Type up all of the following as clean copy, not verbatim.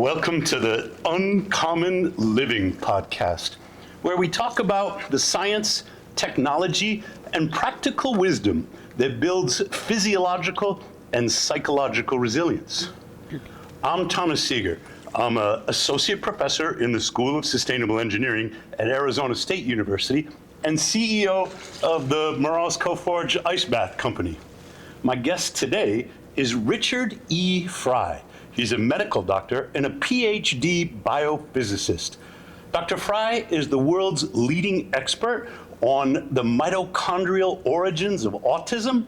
Welcome to the Uncommon Living podcast, where we talk about the science, technology, and practical wisdom that builds physiological and psychological resilience. I'm Thomas Seager. I'm an associate professor in the School of Sustainable Engineering at Arizona State University and CEO of the Morales Coforge Ice Bath Company. My guest today is Richard E Frye. He's a medical doctor and a PhD biophysicist. Dr. Frye is the world's leading expert on the mitochondrial origins of autism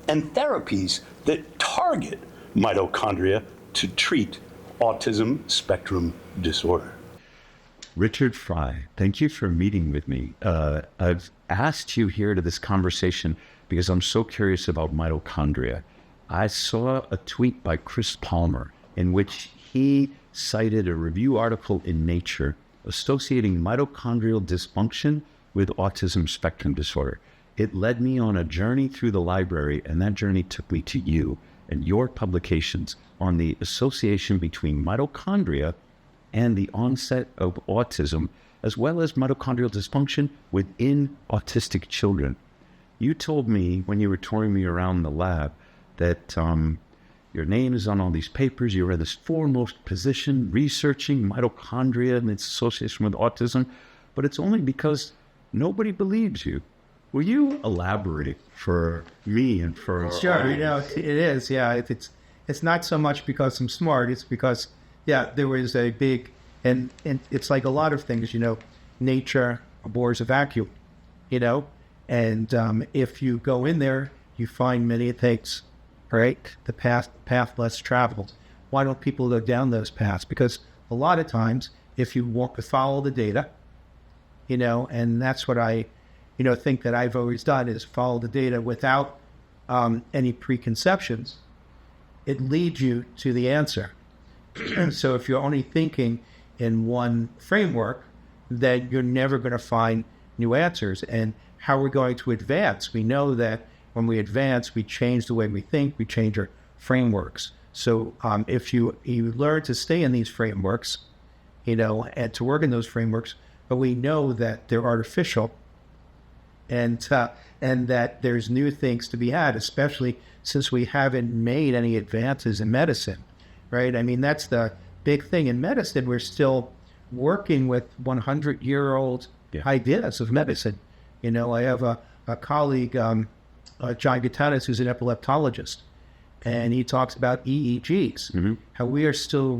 and therapies that target mitochondria to treat autism spectrum disorder. Richard Frye, thank you for meeting with me. I've asked you here to this conversation because I'm so curious about mitochondria. I saw a tweet by Chris Palmer in which he cited a review article in Nature associating mitochondrial dysfunction with autism spectrum disorder. It led me on a journey through the library, and that journey took me to you and your publications on the association between mitochondria and the onset of autism, as well as mitochondrial dysfunction within autistic children. You told me when you were touring me around the lab that your name is on all these papers. You're in this foremost position researching mitochondria and its association with autism, but it's only because nobody believes you. Will you elaborate for me and for Sure, it is. Yeah, it's not so much because I'm smart. It's because, there was a big, and it's like a lot of things, nature abhors a vacuum, and if you go in there, you find many things, right? The path less traveled. Why don't people go down those paths? Because a lot of times, if you follow the data, and that's what I think that I've always done is follow the data without any preconceptions. It leads you to the answer. And so if you're only thinking in one framework, then you're never going to find new answers. And how we're going to advance, we know that when we advance, we change the way we think, we change our frameworks. So if you learn to stay in these frameworks, and to work in those frameworks, but we know that they're artificial, and that there's new things to be had, especially since we haven't made any advances in medicine, right? I mean, that's the big thing in medicine. We're still working with 100-year-old ideas of medicine. I have a colleague, John Gatanis, who's an epileptologist, and he talks about EEGs, how we are still,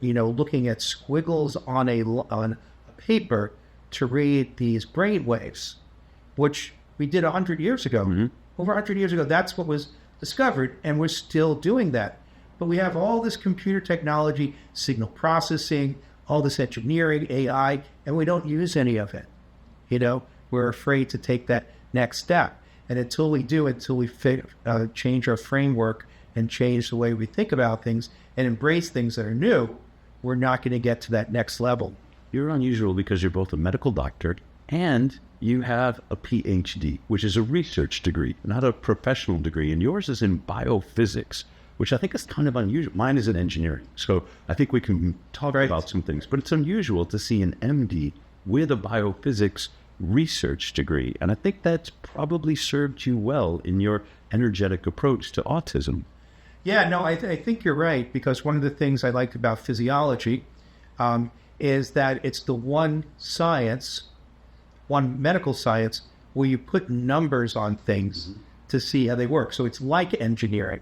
looking at squiggles on a paper to read these brain waves, which we did 100 years ago. Over 100 years ago, that's what was discovered, and we're still doing that. But we have all this computer technology, signal processing, all this engineering, AI, and we don't use any of it. We're afraid to take that next step. And until we change our framework and change the way we think about things and embrace things that are new, we're not going to get to that next level. You're unusual because you're both a medical doctor and you have a PhD, which is a research degree, not a professional degree. And yours is in biophysics, which I think is kind of unusual. Mine is in engineering. So I think we can talk about some things. But it's unusual to see an MD with a biophysics research degree. And I think that's probably served you well in your energetic approach to autism. Yeah, no, I think you're right, because one of the things I liked about physiology is that it's the one medical science where you put numbers on things to see how they work. So it's like engineering.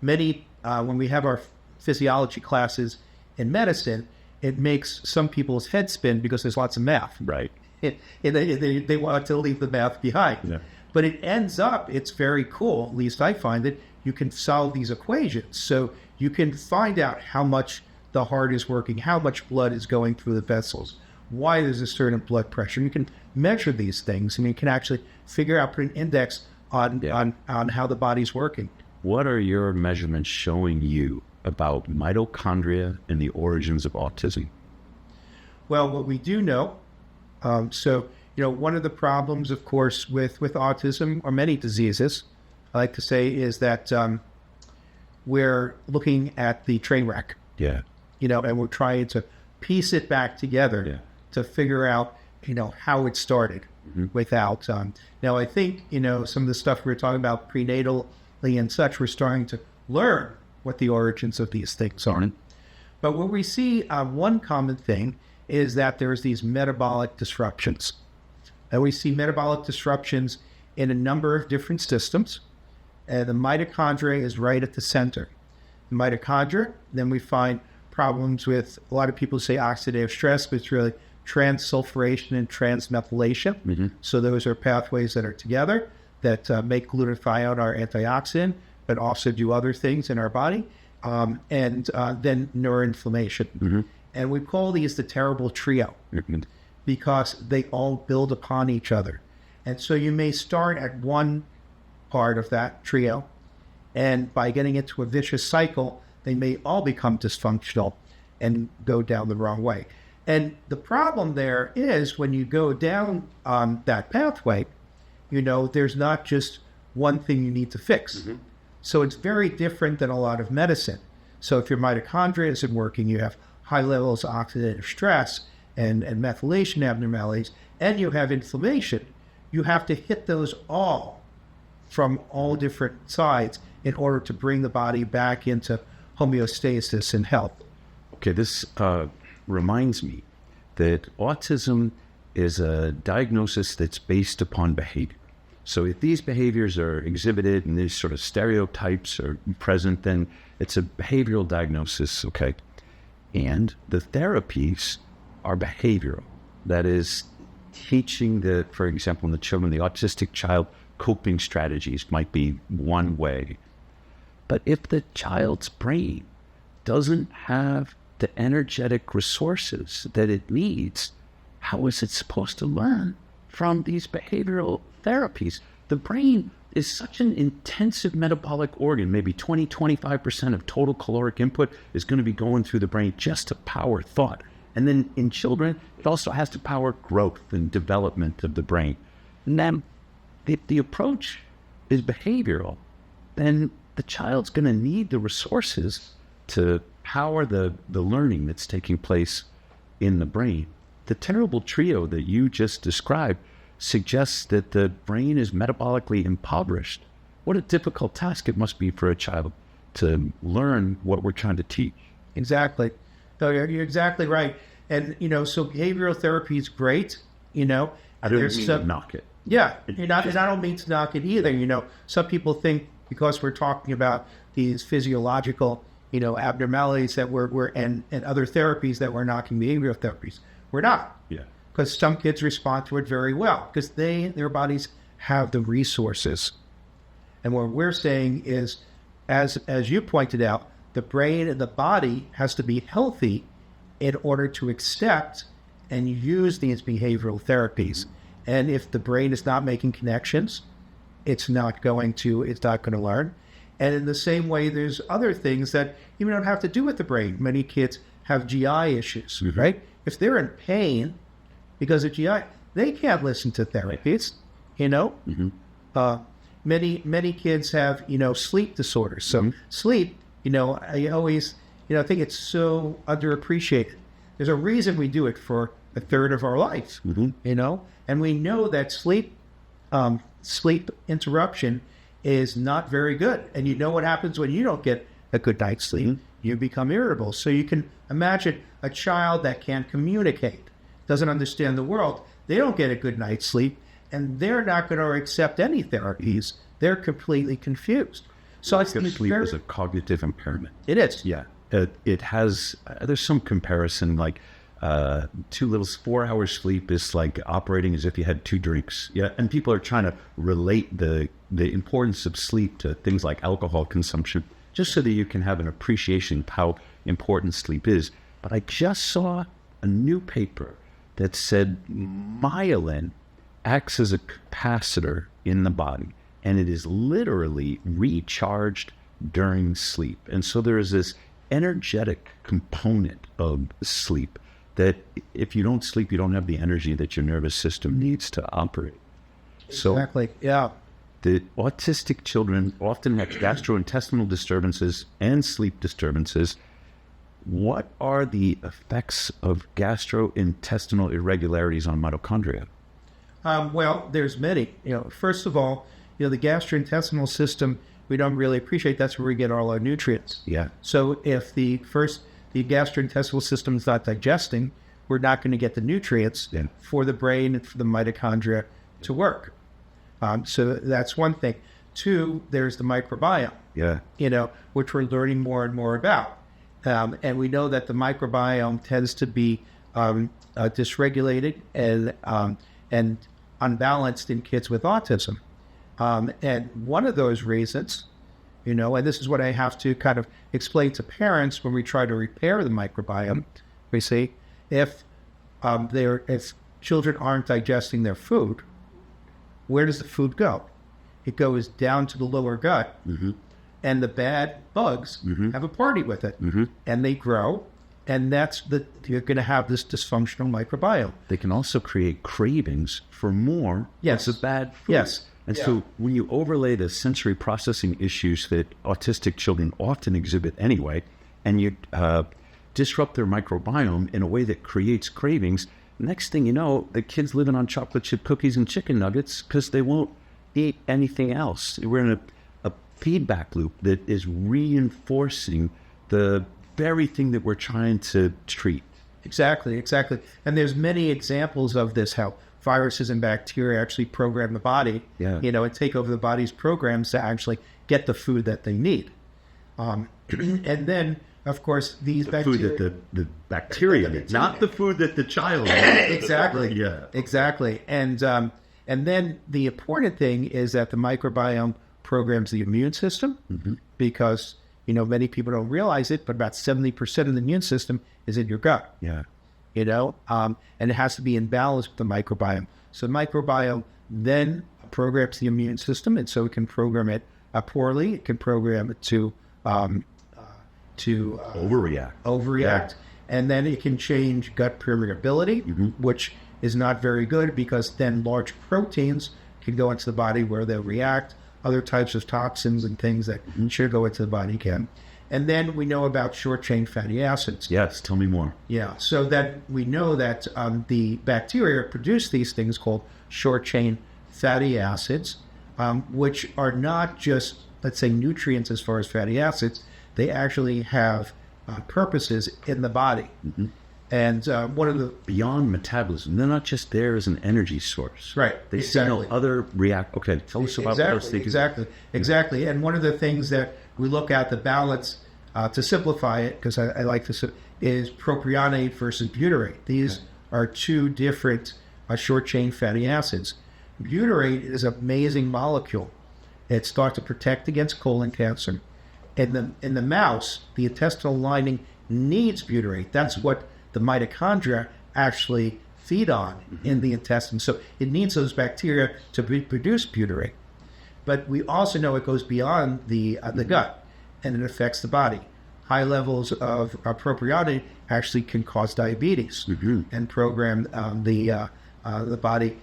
Many, when we have our physiology classes in medicine, it makes some people's head spin because there's lots of math. Right. They want to leave the math behind. Yeah. But it ends up, it's very cool, at least I find it, you can solve these equations. So you can find out how much the heart is working, how much blood is going through the vessels, why there's a certain blood pressure. You can measure these things, and you can actually figure out, put an index on how the body's working. What are your measurements showing you about mitochondria and the origins of autism? Well, what we do know, one of the problems, of course, with autism or many diseases, I like to say, is that we're looking at the train wreck. Yeah. and we're trying to piece it back together to figure out, how it started without. Now, I think, some of the stuff we were talking about prenatally and such, we're starting to learn what the origins of these things are. But what we see, one common thing is that there's these metabolic disruptions. And we see metabolic disruptions in a number of different systems. And the mitochondria is right at the center. The mitochondria, then we find problems with, a lot of people say oxidative stress, but it's really transsulfuration and transmethylation. So those are pathways that are together that make glutathione our antioxidant, but also do other things in our body. And then neuroinflammation. And we call these the terrible trio because they all build upon each other. And so you may start at one part of that trio, and by getting into a vicious cycle, they may all become dysfunctional and go down the wrong way. And the problem there is when you go down that pathway, there's not just one thing you need to fix. So it's very different than a lot of medicine. So if your mitochondria isn't working, you have high levels of oxidative stress and methylation abnormalities, and you have inflammation, you have to hit those all from all different sides in order to bring the body back into homeostasis and health. Okay, this reminds me that autism is a diagnosis that's based upon behavior. So if these behaviors are exhibited and these sort of stereotypes are present, then it's a behavioral diagnosis, okay? And the therapies are behavioral. That is, teaching for example, in the children, the autistic child, coping strategies might be one way. But if the child's brain doesn't have the energetic resources that it needs, how is it supposed to learn from these behavioral therapies? The brain is such an intensive metabolic organ. Maybe 20-25% of total caloric input is going to be going through the brain just to power thought. And then in children, it also has to power growth and development of the brain. And then if the approach is behavioral, then the child's going to need the resources to power the learning that's taking place in the brain. The terrible trio that you just described suggests that the brain is metabolically impoverished. What a difficult task it must be for a child to learn what we're trying to teach. Exactly. So you're exactly right. And, so behavioral therapy is great, I don't mean to knock it. Yeah, and I don't mean to knock it either. Some people think because we're talking about these physiological, abnormalities that we're and other therapies that we're knocking behavioral therapies. We're not. Yeah. Because some kids respond to it very well because their bodies have the resources. And what we're saying is, as you pointed out, the brain and the body has to be healthy in order to accept and use these behavioral therapies. And if the brain is not making connections, it's not going to learn. And in the same way, there's other things that even don't have to do with the brain. Many kids have GI issues, right? If they're in pain because of GI, they can't listen to therapies, Many kids have, sleep disorders. So sleep, I always, think it's so underappreciated. There's a reason we do it for a third of our life, and we know that sleep interruption is not very good. And what happens when you don't get a good night's sleep? You become irritable. So you can imagine a child that can't communicate, doesn't understand the world. They don't get a good night's sleep, and they're not going to accept any therapies. They're completely confused. So it's sleep is a cognitive impairment. It is. Yeah. It has, there's some comparison, like 4 hours sleep is like operating as if you had 2 drinks. Yeah. And people are trying to relate the importance of sleep to things like alcohol consumption, just so that you can have an appreciation of how important sleep is. But I just saw a new paper that said myelin acts as a capacitor in the body, and it is literally recharged during sleep. And so there is this energetic component of sleep that if you don't sleep, you don't have the energy that your nervous system needs to operate. Exactly, yeah. The autistic children often have gastrointestinal disturbances and sleep disturbances. What are the effects of gastrointestinal irregularities on mitochondria? Well, there's many. First of all, the gastrointestinal system, we don't really appreciate. That's where we get all our nutrients. Yeah. So if the gastrointestinal system is not digesting, we're not going to get the nutrients for the brain and for the mitochondria to work. So that's one thing. Two, there's the microbiome. Yeah. Which we're learning more and more about. And we know that the microbiome tends to be dysregulated and unbalanced in kids with autism. And one of those reasons, and this is what I have to kind of explain to parents when we try to repair the microbiome, we say, if children aren't digesting their food, where does the food go? It goes down to the lower gut, and the bad bugs have a party with it, and they grow, and you're going to have this dysfunctional microbiome. They can also create cravings for more of the bad food. Yes. And so when you overlay the sensory processing issues that autistic children often exhibit anyway, and you disrupt their microbiome in a way that creates cravings, next thing you know, the kid's living on chocolate chip cookies and chicken nuggets because they won't eat anything else. We're in a feedback loop that is reinforcing the very thing that we're trying to treat. Exactly. And there's many examples of this, how viruses and bacteria actually program the body, and take over the body's programs to actually get the food that they need. And then, of course, these bacteria... food that the bacteria need, not the food that the child needs. Exactly. Yeah. Exactly. And then the important thing is that the microbiome programs the immune system because, many people don't realize it, but about 70% of the immune system is in your gut. Yeah. And it has to be in balance with the microbiome. So the microbiome then programs the immune system, and so it can program it poorly. It can program it to overreact. And then it can change gut permeability, which is not very good because then large proteins can go into the body where they'll react. Other types of toxins and things that should go into the body can. And then we know about short-chain fatty acids. Yes, tell me more. Yeah, so that we know that the bacteria produce these things called short-chain fatty acids, which are not just, let's say, nutrients as far as fatty acids. They actually have purposes in the body. And one of the... Beyond metabolism, they're not just there as an energy source. Right, They signal other Okay, tell us about those things. Exactly. And one of the things that we look at, the balance, to simplify it, because I like this, is propionate versus butyrate. These are two different short-chain fatty acids. Butyrate is an amazing molecule. It starts to protect against colon cancer. In the mouse, the intestinal lining needs butyrate. That's what the mitochondria actually feed on in the intestine. So it needs those bacteria to produce butyrate. But we also know it goes beyond the gut, and it affects the body. High levels of propionate actually can cause diabetes and program the body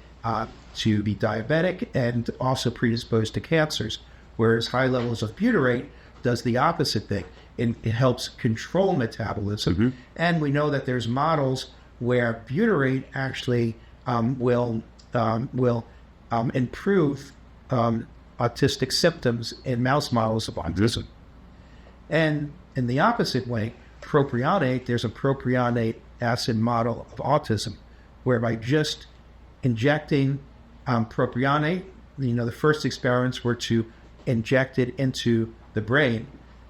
to be diabetic and also predisposed to cancers. Whereas high levels of butyrate does the opposite thing. It helps control metabolism. And we know that there's models where butyrate actually will improve autistic symptoms in mouse models of autism. And in the opposite way, propionate, there's a propionate acid model of autism, whereby just injecting propionate, the first experiments were to inject it into the brain,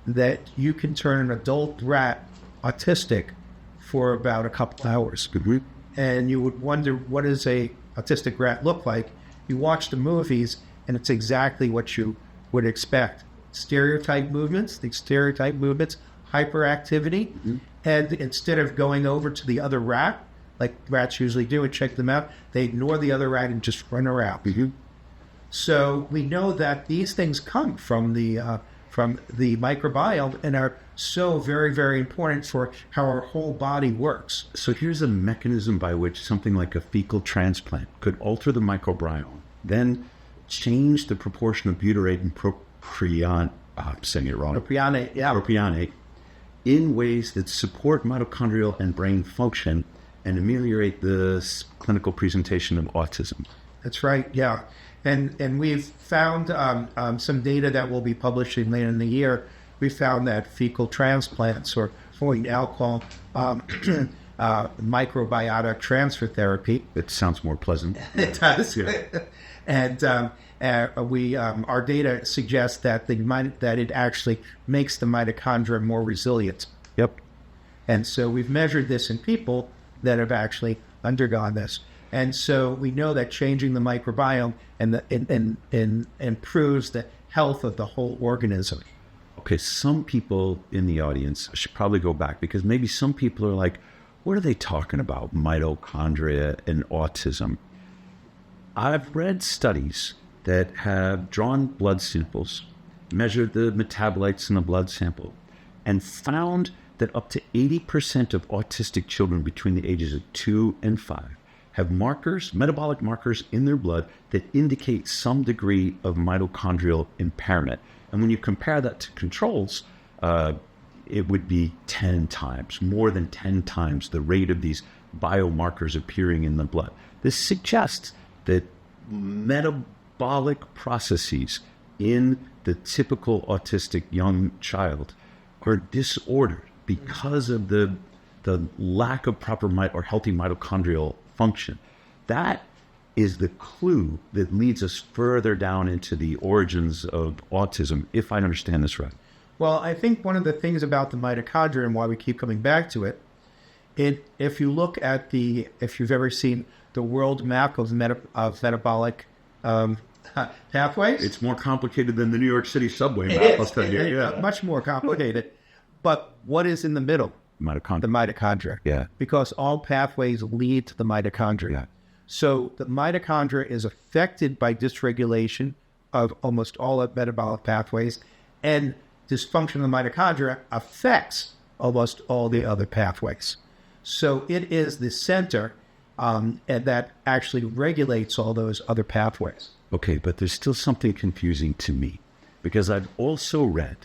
that you can turn an adult rat autistic for about a couple hours. And you would wonder, what does a autistic rat look like? You watch the movies, and it's exactly what you would expect. Stereotype movements, hyperactivity, and instead of going over to the other rat, like rats usually do, and check them out, they ignore the other rat and just run around. So we know that these things come from the microbiome and are so very, very important for how our whole body works. So here's a mechanism by which something like a fecal transplant could alter the microbiome, then change the proportion of butyrate and propionate, I'm saying it wrong. Propionate, yeah. Propionate, in ways that support mitochondrial and brain function and ameliorate the clinical presentation of autism. That's right, yeah. And we've found some data that we'll be publishing later in the year. We found that fecal transplants, or what we now call microbiotic transfer therapy. It sounds more pleasant. It does. Yeah. And our data suggests that that it actually makes the mitochondria more resilient. Yep. And so we've measured this in people that have actually undergone this. And so we know that changing the microbiome and improves the health of the whole organism. Okay, some people in the audience should probably go back, because maybe some people are like, what are they talking about, mitochondria and autism? I've read studies that have drawn blood samples, measured the metabolites in the blood sample, and found that up to 80% of autistic children between the ages of 2 and 5 have markers, metabolic markers in their blood that indicate some degree of mitochondrial impairment. And when you compare that to controls, it would be 10 times, more than 10 times the rate of these biomarkers appearing in the blood. This suggests that metabolic processes in the typical autistic young child are disordered because of the lack of proper or healthy mitochondrial function. That is the clue that leads us further down into the origins of autism, if I understand this right. Well, I think one of the things about the mitochondria and why we keep coming back to it, if you look at if you've ever seen the world map of metabolic pathways. It's more complicated than the New York City subway map, I'll tell you. Yeah. Much more complicated. But what is in the middle? Mitochondria. The mitochondria. Yeah. Because all pathways lead to the mitochondria. Yeah. So the mitochondria is affected by dysregulation of almost all of metabolic pathways, and dysfunction of the mitochondria affects almost all the other pathways. So it is the center and that actually regulates all those other pathways. Okay, but there's still something confusing to me, because I've also read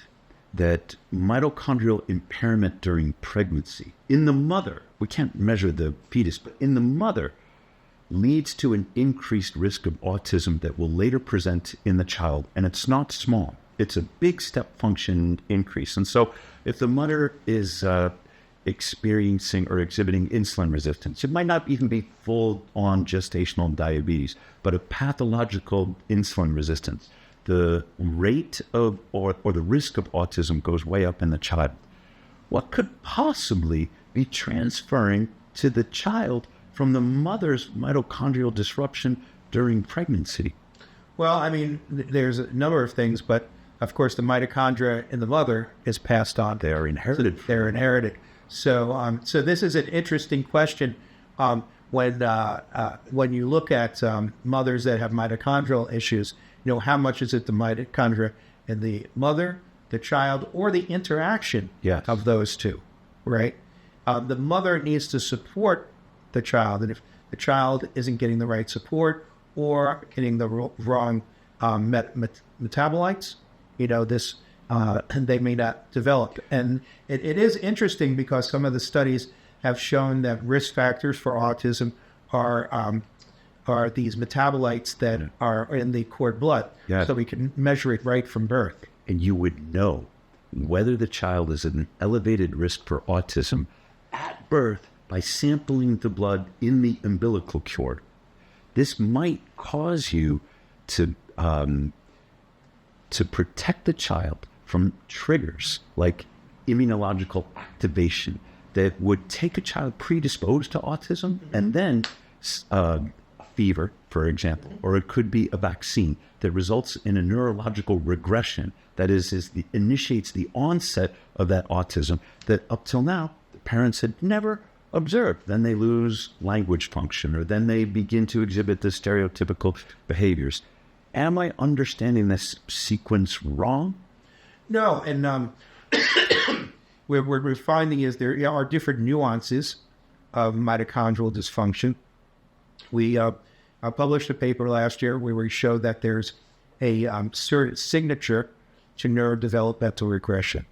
that mitochondrial impairment during pregnancy in the mother, we can't measure the fetus, but in the mother, leads to an increased risk of autism that will later present in the child. And it's not small. It's a big step function increase. And so if the mother is experiencing or exhibiting insulin resistance, it might not even be full-on gestational diabetes, but a pathological insulin resistance, the rate of or the risk of autism goes way up in the child. What could possibly be transferring to the child from the mother's mitochondrial disruption during pregnancy? Well, I mean, there's a number of things, but of course the mitochondria in the mother is passed on. They are inherited. They're inherited. So this is an interesting question. When you look at mothers that have mitochondrial issues, how much is it the mitochondria in the mother, the child, or the interaction of those two, right? The mother needs to support the child, and if the child isn't getting the right support or getting the wrong metabolites, they may not develop. And it is interesting because some of the studies have shown that risk factors for autism are these metabolites that are in the cord blood. Yes. So we can measure it right from birth. And you would know whether the child is at an elevated risk for autism at birth by sampling the blood in the umbilical cord. This might cause you to protect the child from triggers like immunological activation that would take a child predisposed to autism, and then fever, for example, or it could be a vaccine that results in a neurological regression that initiates the onset of that autism that up till now the parents had never observed. Then they lose language function, or then they begin to exhibit the stereotypical behaviors. Am I understanding this sequence wrong? No, and what we're finding is there are different nuances of mitochondrial dysfunction. We published a paper last year where we showed that there's a certain signature to neurodevelopmental regression.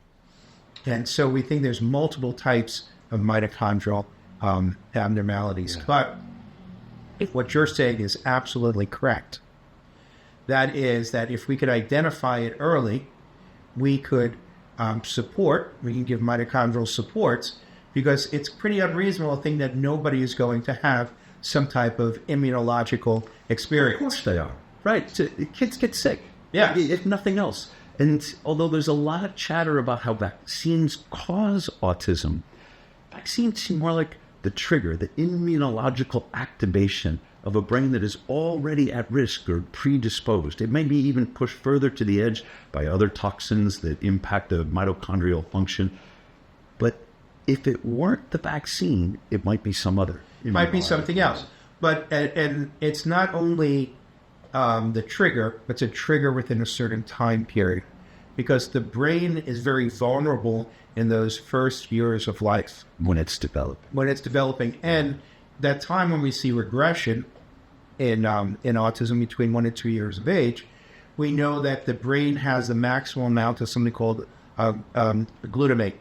And so we think there's multiple types of mitochondrial abnormalities. But what you're saying is absolutely correct. That is that if we could identify it early, we could we can give mitochondrial supports, because it's pretty unreasonable to think that nobody is going to have some type of immunological experience. Of course they are. Right. So, kids get sick. Yeah. If nothing else. And although there's a lot of chatter about how vaccines cause autism, vaccines seem more like the trigger, the immunological activation of a brain that is already at risk or predisposed. It may be even pushed further to the edge by other toxins that impact the mitochondrial function. But if it weren't the vaccine, it might be some other. It might be something else. But and it's not only the trigger, but it's a trigger within a certain time period, because the brain is very vulnerable in those first years of life. When it's developing. And that time when we see regression in autism between 1 and 2 years of age, we know that the brain has the maximum amount of something called glutamate,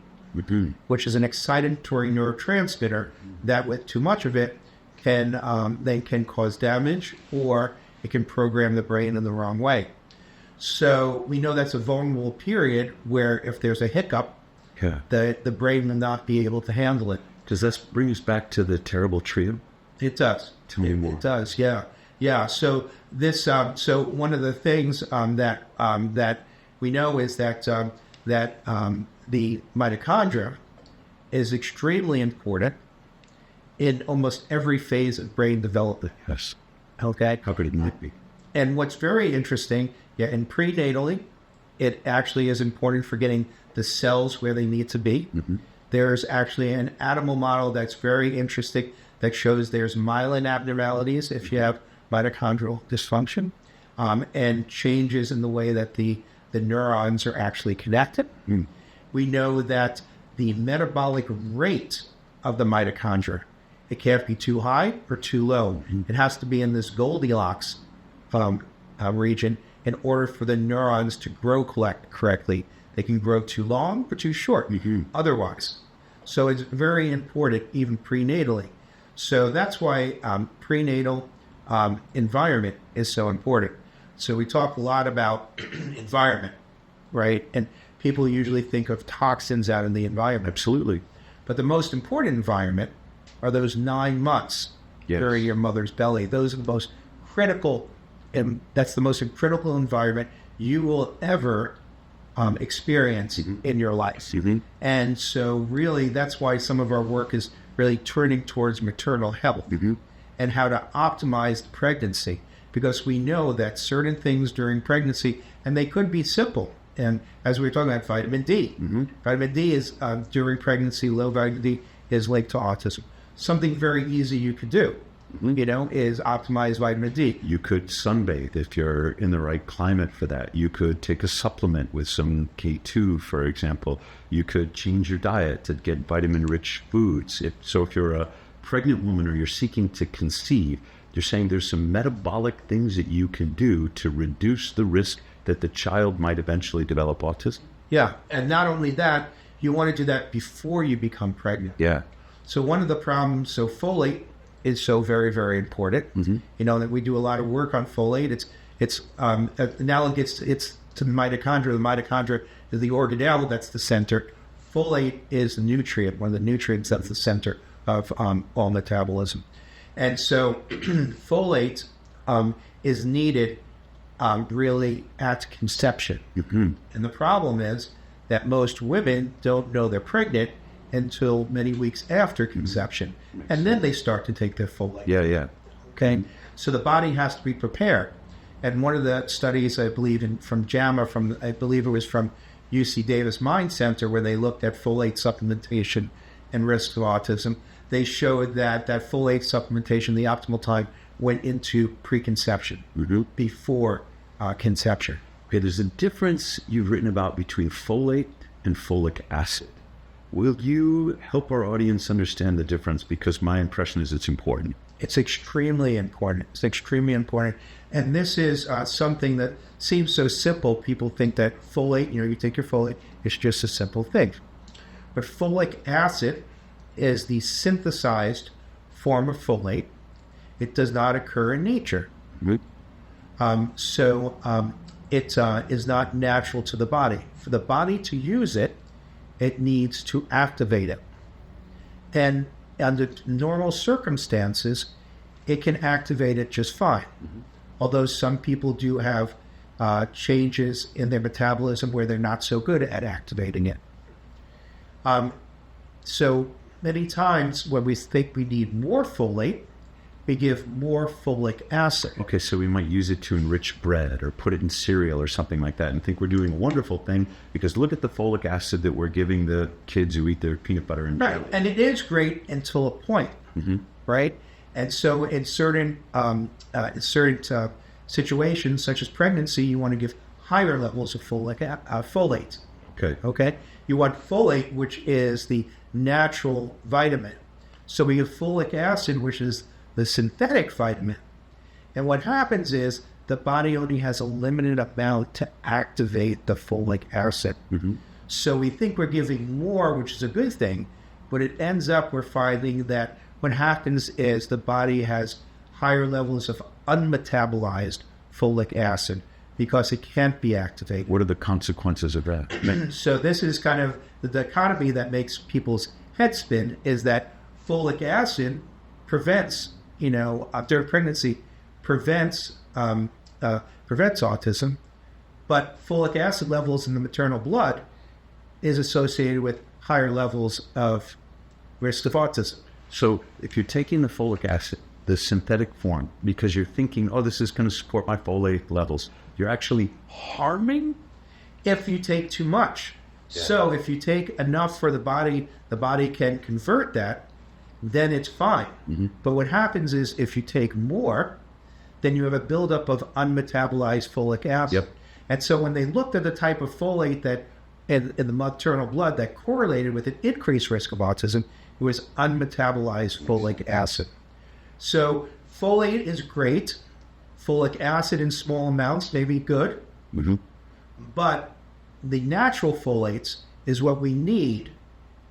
which is an excitatory neurotransmitter that with too much of it can cause damage, or it can program the brain in the wrong way. So we know that's a vulnerable period where if there's a hiccup, the brain will not be able to handle it. Does this bring us back to the terrible trio? It does. Tell me more. It does, yeah. Yeah, so this, so one of the things that we know is that the mitochondria is extremely important in almost every phase of brain development. Yes. Okay? How could it not be? And what's very interesting, in prenatally, it actually is important for getting the cells where they need to be. Mm-hmm. There's actually an animal model that's very interesting that shows there's myelin abnormalities if you have mitochondrial dysfunction, and changes in the way that the neurons are actually connected. Mm. We know that the metabolic rate of the mitochondria, it can't be too high or too low. Mm. It has to be in this Goldilocks region in order for the neurons to grow correctly. They can grow too long or too short otherwise. So it's very important even prenatally. So that's why prenatal environment is so important. So we talk a lot about environment, right? And people usually think of toxins out in the environment. Absolutely. But the most important environment are those 9 months during your mother's belly. Those are the most critical, and that's the most critical environment you will ever experience in your life. Mm-hmm. And so really that's why some of our work is really turning towards maternal health and how to optimize pregnancy, because we know that certain things during pregnancy, and they could be simple. And as we were talking about vitamin D, vitamin D is during pregnancy, low vitamin D is linked to autism. Something very easy you could do, is optimize vitamin D. You could sunbathe if you're in the right climate for that. You could take a supplement with some K2, for example. You could change your diet to get vitamin-rich foods. If you're a pregnant woman or you're seeking to conceive, you're saying there's some metabolic things that you can do to reduce the risk that the child might eventually develop autism. Yeah, and not only that, you want to do that before you become pregnant. Yeah. So one of the problems, folate is so very, very important. That we do a lot of work on folate. It's analogous to the mitochondria. The mitochondria is the organelle that's the center. Folate is the nutrient, one of the nutrients that's the center of all metabolism. And so folate is needed really at conception. And the problem is that most women don't know they're pregnant until many weeks after conception. And then they start to take their folate. Yeah. Okay? So the body has to be prepared. And one of the studies, I believe, from JAMA, I believe it was from UC Davis Mind Center, where they looked at folate supplementation and risk of autism, they showed that folate supplementation, the optimal time, went into preconception, before conception. Okay, there's a difference you've written about between folate and folic acid. Will you help our audience understand the difference? Because my impression is it's important. It's extremely important. It's extremely important. And this is something that seems so simple. People think that folate, you take your folate, it's just a simple thing. But folic acid is the synthesized form of folate. It does not occur in nature. So it is not natural to the body. For the body to use it, it needs to activate it. And under normal circumstances, it can activate it just fine. Although some people do have changes in their metabolism where they're not so good at activating it. So many times when we think we need more folate, we give more folic acid. Okay, so we might use it to enrich bread or put it in cereal or something like that and think we're doing a wonderful thing because look at the folic acid that we're giving the kids who eat their peanut butter and jelly. Right, and it is great until a point, right? And so in certain situations, such as pregnancy, you want to give higher levels of folate. Okay? You want folate, which is the natural vitamin. So we give folic acid, which is the synthetic vitamin. And what happens is the body only has a limited amount to activate the folic acid. So we think we're giving more, which is a good thing, but it ends up we're finding that what happens is the body has higher levels of unmetabolized folic acid because it can't be activated. What are the consequences of that? So this is kind of the dichotomy that makes people's head spin, is that folic acid prevents, during pregnancy, prevents autism, but folic acid levels in the maternal blood is associated with higher levels of risk of autism. So if you're taking the folic acid, the synthetic form, because you're thinking, oh, this is going to support my folate levels, you're actually harming? If you take too much. Yeah. So if you take enough for the body can convert that, then it's fine. But what happens is if you take more, then you have a buildup of unmetabolized folic acid. And so when they looked at the type of folate that in the maternal blood that correlated with an increased risk of autism, it was unmetabolized folic acid. So folate is great. Folic acid in small amounts may be good. But the natural folates is what we need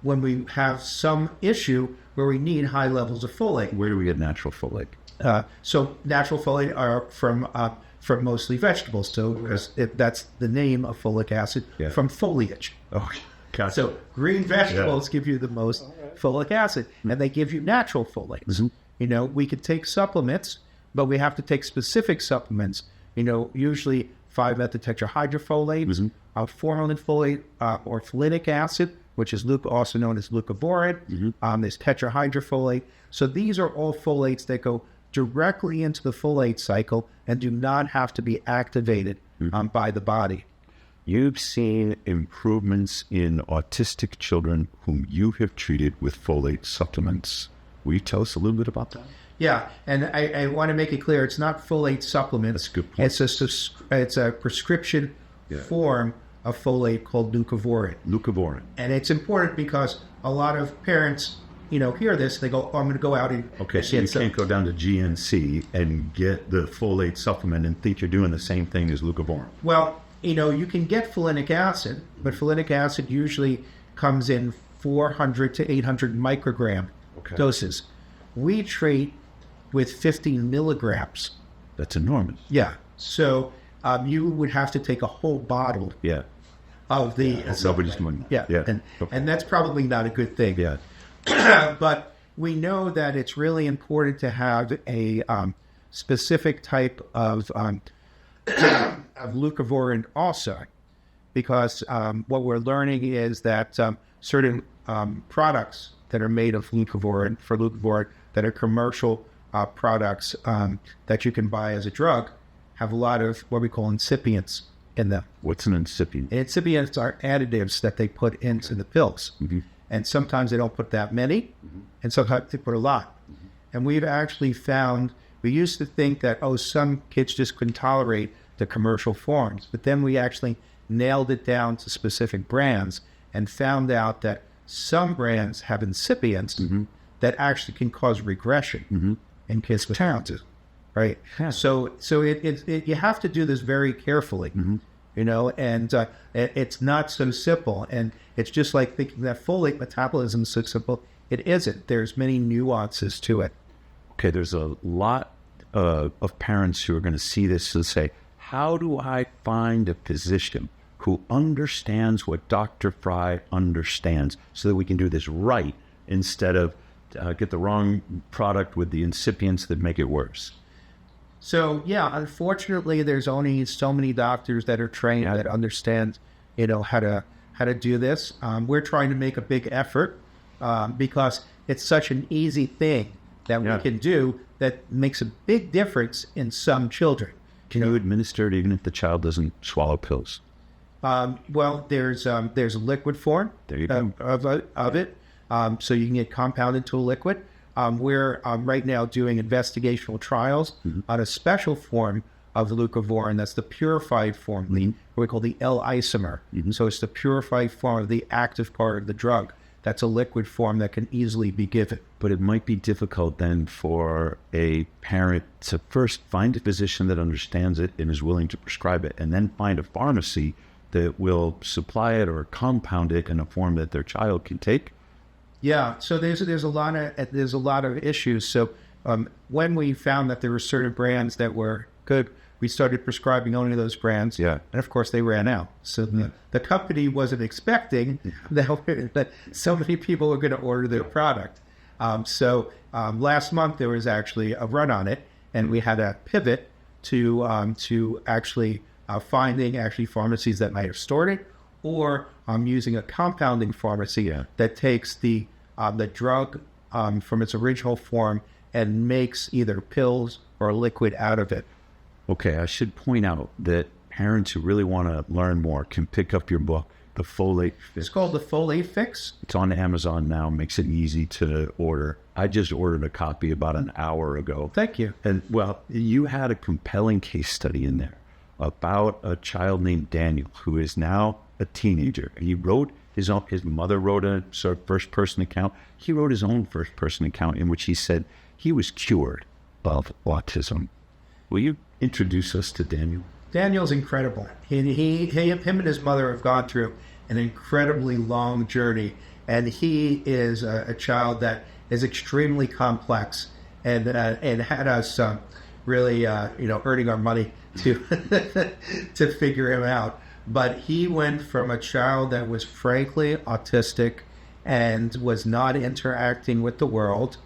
when we have some issue where we need high levels of folate. Where do we get natural folate? So natural folate are from mostly vegetables, too, because that's the name of folic acid, from foliage. Gotcha. So green vegetables give you the most folic acid, and they give you natural folates. We could take supplements, but we have to take specific supplements. Usually 5-methotetrahydrofolate, formalin folate, or folinic acid, which is also known as leucovorin. There's tetrahydrofolate. So these are all folates that go directly into the folate cycle and do not have to be activated by the body. You've seen improvements in autistic children whom you have treated with folate supplements. Will you tell us a little bit about that? Yeah, and I want to make it clear, it's not folate supplements. That's a good point. It's a prescription form of folate called Leucovorin. Leucovorin. And it's important because a lot of parents, hear this, they go, oh, I'm going to go out and so you can't go down to GNC and get the folate supplement and think you're doing the same thing as Leucovorin. Well, you can get folinic acid, but folinic acid usually comes in 400 to 800 microgram doses. We treat with 15 milligrams. That's enormous. Yeah. So you would have to take a whole bottle of the... Nobody's doing that. Yeah. And that's probably not a good thing. Yeah. But we know that it's really important to have a specific type of leucovorin also, because what we're learning is that certain products that are made of leucovorin, that are commercial products that you can buy as a drug, have a lot of what we call incipients in them. What's an incipient? Incipients are additives that they put into the pills. And sometimes they don't put that many, and sometimes they put a lot. And we've actually found, we used to think that, some kids just couldn't tolerate the commercial forms, but then we actually nailed it down to specific brands and found out that some brands have incipients that actually can cause regression in kids with autism, right? So you have to do this very carefully. and it's not so simple. And it's just like thinking that folate metabolism is so simple. It isn't. There's many nuances to it. Okay, there's a lot of parents who are going to see this and say, how do I find a physician who understands what Dr. Frye understands so that we can do this right instead of get the wrong product with the incipients that make it worse? So, yeah, unfortunately, there's only so many doctors that are trained that understand, how to do this. We're trying to make a big effort because it's such an easy thing that we can do that makes a big difference in some children. Can you administer it even if the child doesn't swallow pills? Well, there's a liquid form There you go. of it, so you can get compounded to a liquid. We're right now doing investigational trials on a special form of Leucovorin. That's the purified form, what we call the L isomer. So it's the purified form of the active part of the drug. That's a liquid form that can easily be given. But it might be difficult then for a parent to first find a physician that understands it and is willing to prescribe it, and then find a pharmacy that will supply it or compound it in a form that their child can take. Yeah, so there's a lot of issues. So when we found that there were certain brands that were good, we started prescribing only those brands. Yeah. And of course they ran out. So the company wasn't expecting that so many people were going to order their product. So last month there was actually a run on it, and we had a pivot to actually finding pharmacies that might have stored it, or using a compounding pharmacy that takes the drug from its original form and makes either pills or liquid out of it. Okay, I should point out that parents who really want to learn more can pick up your book, The Folate Fix. It's called the Folate Fix. It's on Amazon now, makes it easy to order. I just ordered a copy about an hour ago. Thank you. And, well, you had a compelling case study in there about a child named Daniel who is now a teenager. And he wrote his mother wrote a sort of first-person account. He wrote his own first-person account in which he said he was cured of autism. Will you introduce us to Daniel? Daniel's incredible. Him and his mother have gone through an incredibly long journey, and he is a child that is extremely complex, and had us really earning our money to to figure him out. But he went from a child that was frankly autistic and was not interacting with the world,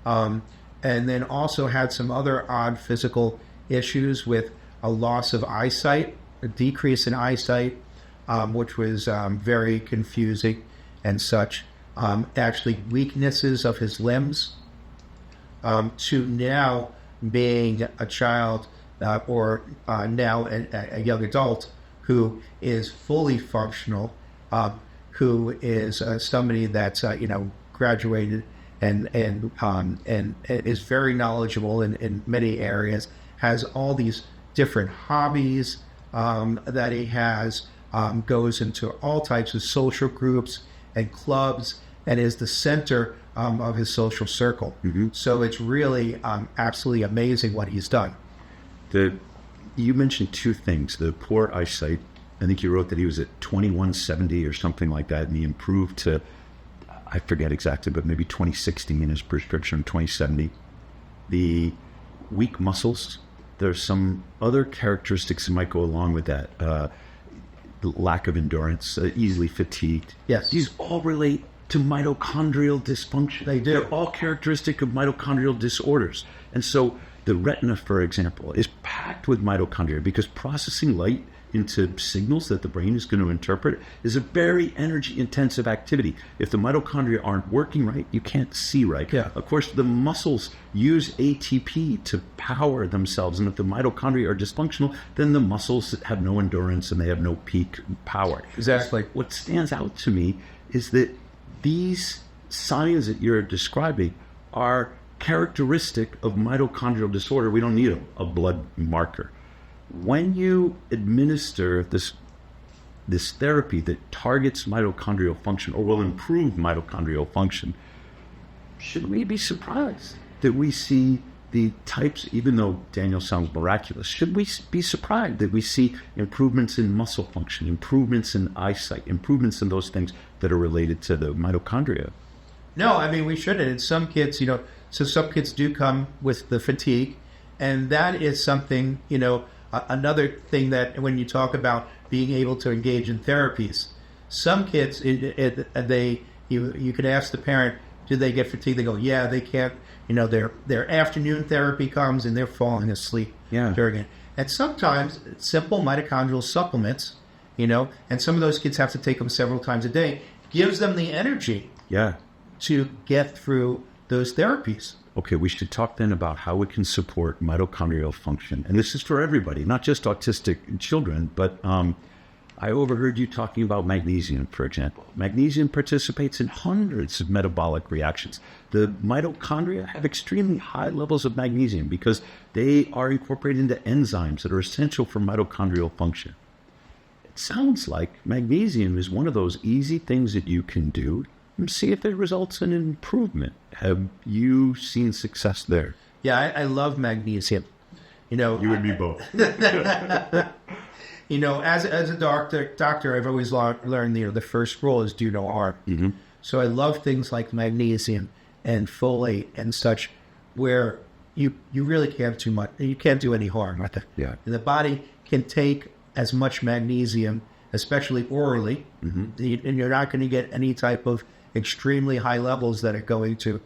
and then also had some other odd physical issues with a loss of eyesight, a decrease in eyesight, which was very confusing and such. Actually weaknesses of his limbs, to now being a child or now a young adult who is fully functional, who is somebody that's graduated and is very knowledgeable in many areas, has all these different hobbies that he has, goes into all types of social groups and clubs, and is the center of his social circle. So it's really absolutely amazing what he's done. You mentioned two things: the poor eyesight. I think you wrote that he was at 2170 or something like that, and he improved to, I forget exactly, but maybe 2060 in his prescription, 2070. The weak muscles. There's some other characteristics that might go along with that. The lack of endurance, easily fatigued. Yes. These all relate to mitochondrial dysfunction. They do. They're all characteristic of mitochondrial disorders. And so the retina, for example, is packed with mitochondria because processing light into signals that the brain is going to interpret is a very energy-intensive activity. If the mitochondria aren't working right, you can't see right. Yeah. Of course, the muscles use ATP to power themselves, and if the mitochondria are dysfunctional, then the muscles have no endurance and they have no peak power. Exactly. What stands out to me is that these signs that you're describing are characteristic of mitochondrial disorder. We don't need a blood marker. When you administer this therapy that targets mitochondrial function or will improve mitochondrial function, should we be surprised that we see the types, even though Daniel sounds miraculous, should we be surprised that we see improvements in muscle function, improvements in eyesight, improvements in those things that are related to the mitochondria? No, I mean, we shouldn't. And some kids, so some kids do come with the fatigue. And that is something, another thing that when you talk about being able to engage in therapies, some kids, you could ask the parent, do they get fatigue? They go, yeah, they can't. Their afternoon therapy comes and they're falling asleep during it. And sometimes simple mitochondrial supplements, and some of those kids have to take them several times a day, gives them the energy to get through those therapies. Okay, we should talk then about how it can support mitochondrial function. And this is for everybody, not just autistic children, but I overheard you talking about magnesium, for example. Magnesium participates in hundreds of metabolic reactions. The mitochondria have extremely high levels of magnesium because they are incorporated into enzymes that are essential for mitochondrial function. It sounds like magnesium is one of those easy things that you can do and see if it results in improvement. Have you seen success there? Yeah, I love magnesium. You and me both. As a doctor, I've always learned, the first rule is do no harm. Mm-hmm. So I love things like magnesium and folate and such, where you really can't do much. You can't do any harm. Yeah. And the body can take as much magnesium, especially orally, and you're not going to get any type of extremely high levels that are going to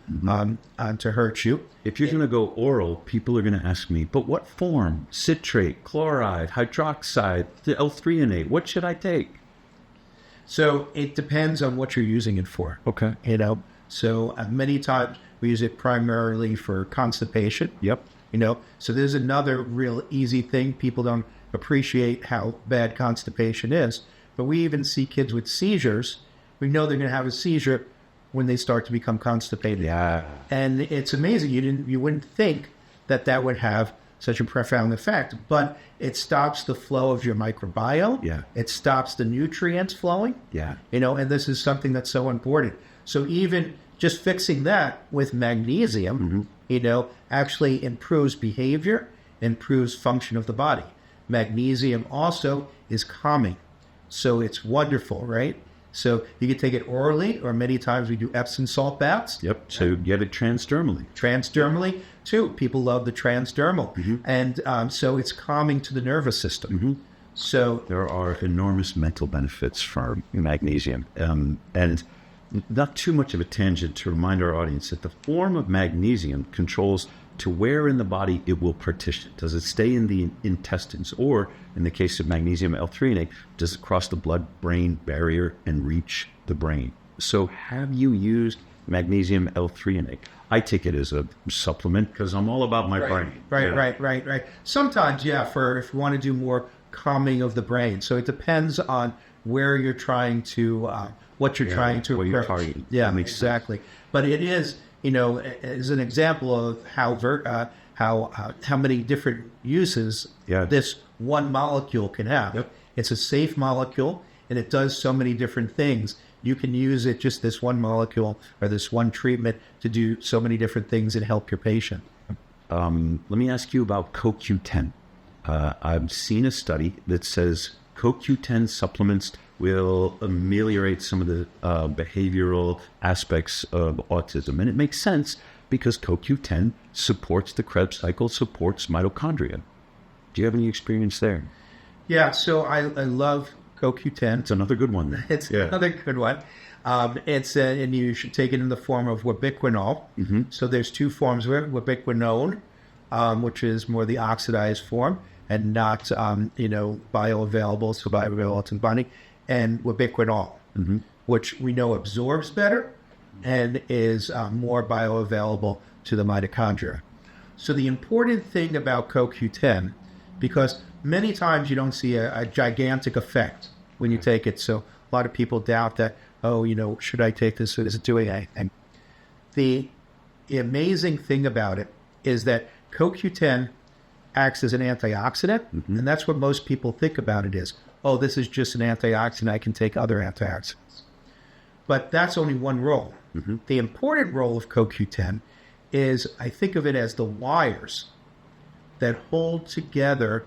to hurt you. If you're going to go oral, people are going to ask me, but what form? Citrate, chloride, hydroxide, the L-threonate, what should I take? So it depends on what you're using it for. Okay. So many times we use it primarily for constipation. Yep. So there's another real easy thing. People don't appreciate how bad constipation is, but we even see kids with seizures. We know they're going to have a seizure when they start to become constipated. Yeah. And it's amazing. You wouldn't think that would have such a profound effect, but it stops the flow of your microbiome. Yeah. It stops the nutrients flowing. Yeah. And this is something that's so important. So even just fixing that with magnesium, actually improves behavior, improves function of the body. Magnesium also is calming. So it's wonderful, right? So you can take it orally, or many times we do Epsom salt baths. Yep. So you get it transdermally. Transdermally, too. People love the transdermal. And so it's calming to the nervous system. So there are enormous mental benefits from magnesium. And not too much of a tangent to remind our audience that the form of magnesium controls to where in the body it will partition. Does it stay in the intestines, or in the case of magnesium L-threonate, does it cross the blood-brain barrier and reach the brain? So have you used magnesium L-threonate? I take it as a supplement because I'm all about my brain. Right. Sometimes, if you want to do more calming of the brain. So it depends on where you're trying to, what you're trying to occur. Yeah, exactly. But it is, as an example of how many different uses this one molecule can have. Yep. It's a safe molecule, and it does so many different things. You can use it, just this one molecule or this one treatment, to do so many different things and help your patient. Let me ask you about CoQ10. I've seen a study that says CoQ10 supplements will ameliorate some of the behavioral aspects of autism. And it makes sense because CoQ10 supports the Krebs cycle, supports mitochondria. Do you have any experience there? Yeah, so I love CoQ10. It's another good one. It's another good one. And you should take it in the form of wabiquinol. So there's two forms of it: wabiquinone, which is more the oxidized form and not, bioavailable, so bioavailable to the body, and wabiquinol, which we know absorbs better and is more bioavailable to the mitochondria. So the important thing about CoQ10, because many times you don't see a gigantic effect when you take it. So a lot of people doubt that, should I take this? Is it doing anything? The amazing thing about it is that CoQ10 acts as an antioxidant, and that's what most people think about it is. Oh, this is just an antioxidant. I can take other antioxidants. But that's only one role. The important role of CoQ10 is, I think of it as the wires that hold together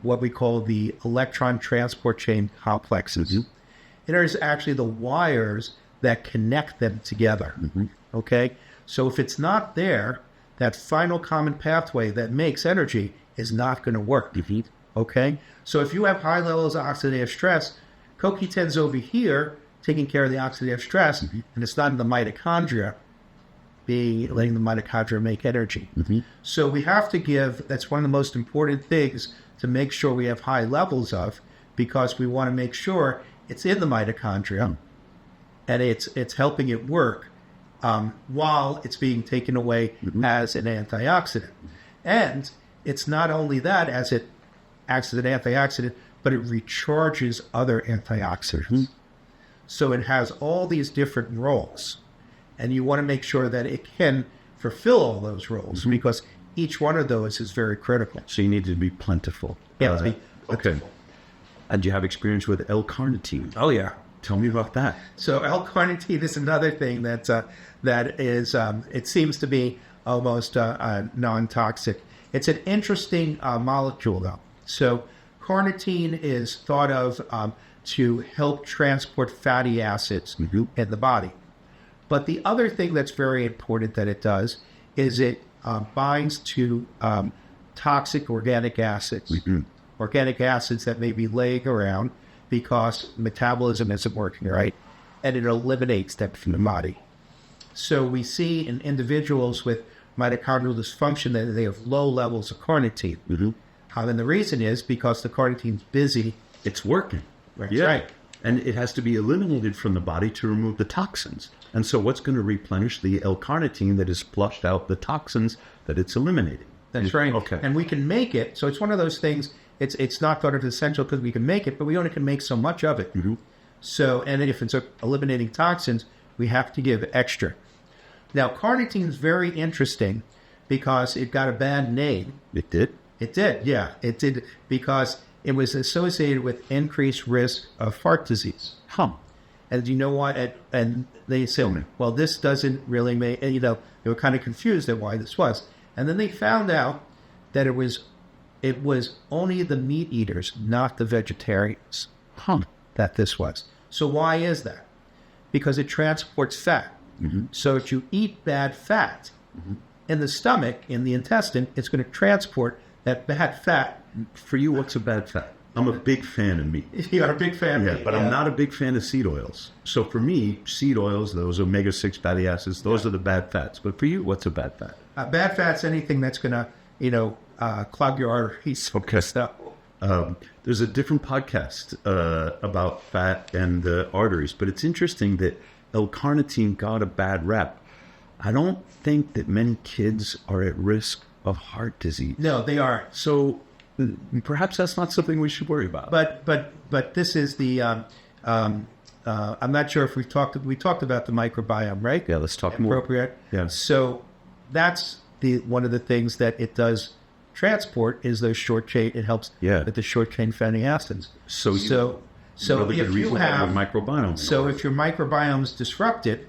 what we call the electron transport chain complexes. Mm-hmm. It is actually the wires that connect them together. Mm-hmm. Okay? So if it's not there, that final common pathway that makes energy is not going to work. Mm-hmm. Okay? So if you have high levels of oxidative stress, CoQ10's over here taking care of the oxidative stress, mm-hmm. and it's not in the mitochondria, letting the mitochondria make energy. Mm-hmm. So we have to that's one of the most important things to make sure we have high levels of, because we want to make sure it's in the mitochondria and it's helping it work while it's being taken away mm-hmm. as an antioxidant. And it's not only that, as it acts as an antioxidant, but it recharges other antioxidants. Mm-hmm. So it has all these different roles. And you want to make sure that it can fulfill all those roles, mm-hmm. because each one of those is very critical. So you need to be plentiful. Yeah, to be plentiful. Okay. And you have experience with L-carnitine. Oh, yeah. Tell me about that. So L-carnitine is another thing that is, it seems to be almost non-toxic. It's an interesting molecule, though. So carnitine is thought of to help transport fatty acids mm-hmm. in the body. But the other thing that's very important that it does is it binds to toxic organic acids. Mm-hmm. Organic acids that may be laying around because metabolism isn't working right, and it eliminates them from the body. So we see in individuals with mitochondrial dysfunction that they have low levels of carnitine. Mm-hmm. And the reason is because the carnitine's busy. It's working. That's yeah. right. And it has to be eliminated from the body to remove the toxins. And so what's going to replenish the L-carnitine that has flushed out the toxins that it's eliminating? That's right. Okay. And we can make it. So it's one of those things, it's not thought of as essential because we can make it, but we only can make so much of it. Mm-hmm. So, and if it's eliminating toxins, we have to give extra. Now, carnitine is very interesting because it got a bad name. It did? It did, yeah. It did because it was associated with increased risk of heart disease. Huh. And you know what? And they said, well, this doesn't really make, and, they were kind of confused at why this was. And then they found out that it was only the meat eaters, not the vegetarians, that this was. So why is that? Because it transports fat. Mm-hmm. So if you eat bad fat mm-hmm. in the stomach, in the intestine, it's going to transport that bad fat. For you, what's a bad fat? I'm a big fan of meat. You're a big fan of meat. But I'm not a big fan of seed oils. So for me, seed oils, those omega-6 fatty acids, those are the bad fats. But for you, what's a bad fat? Bad fat's anything that's going to, clog your arteries. Okay. There's a different podcast about fat and arteries, but it's interesting that L-carnitine got a bad rep. I don't think that many kids are at risk of heart disease. No, they aren't. So perhaps that's not something we should worry about. But this is the I'm not sure if we talked about the microbiome, right? Yeah, let's talk more. Appropriate. Yeah. So that's one of the things that it does transport is those short chain. It helps with the short chain fatty acids. So if you have microbiome, if your microbiome's disrupted,